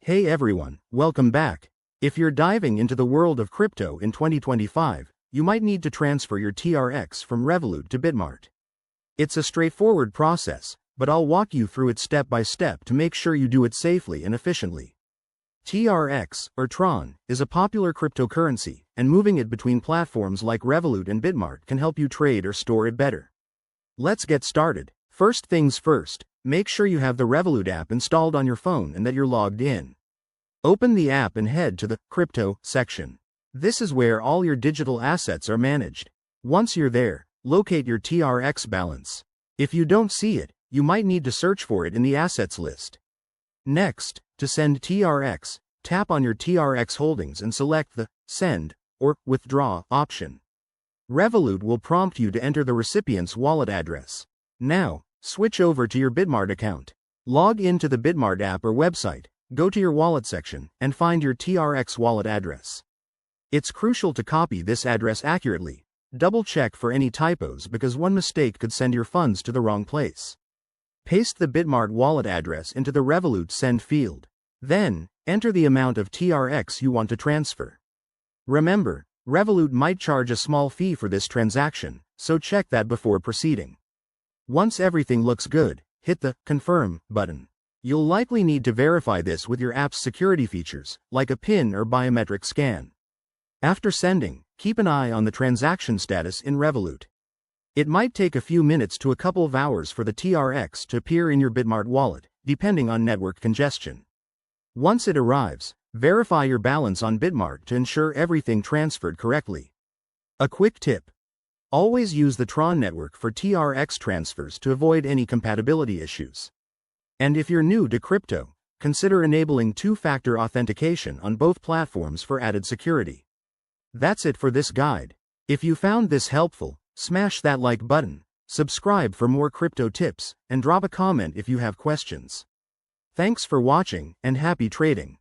Hey everyone, welcome back. If you're diving into the world of crypto in 2025, you might need to transfer your TRX from Revolut to Bitmart. It's a straightforward process, but I'll walk you through it step by step to make sure you do it safely and efficiently. TRX, or Tron, is a popular cryptocurrency, and moving it between platforms like Revolut and Bitmart can help you trade or store it better. Let's get started. First things first, make sure you have the Revolut app installed on your phone and that you're logged in. Open the app and head to the Crypto section. This is where all your digital assets are managed. Once you're there, locate your TRX balance. If you don't see it, you might need to search for it in the assets list. Next, to send TRX, tap on your TRX holdings and select the Send or Withdraw option. Revolut will prompt you to enter the recipient's wallet address. Now, switch over to your Bitmart account. Log into the Bitmart app or website, go to your wallet section, and find your TRX wallet address. It's crucial to copy this address accurately. Double check for any typos because one mistake could send your funds to the wrong place. Paste the Bitmart wallet address into the Revolut send field. Then, enter the amount of TRX you want to transfer. Remember, Revolut might charge a small fee for this transaction, so check that before proceeding. Once everything looks good, hit the Confirm button. You'll likely need to verify this with your app's security features, like a PIN or biometric scan. After sending, keep an eye on the transaction status in Revolut. It might take a few minutes to a couple of hours for the TRX to appear in your Bitmart wallet, depending on network congestion. Once it arrives, verify your balance on Bitmart to ensure everything transferred correctly. A quick tip: always use the Tron network for TRX transfers to avoid any compatibility issues. And if you're new to crypto, consider enabling two-factor authentication on both platforms for added security. That's it for this guide. If you found this helpful, smash that like button, subscribe for more crypto tips, and drop a comment if you have questions. Thanks for watching, and happy trading.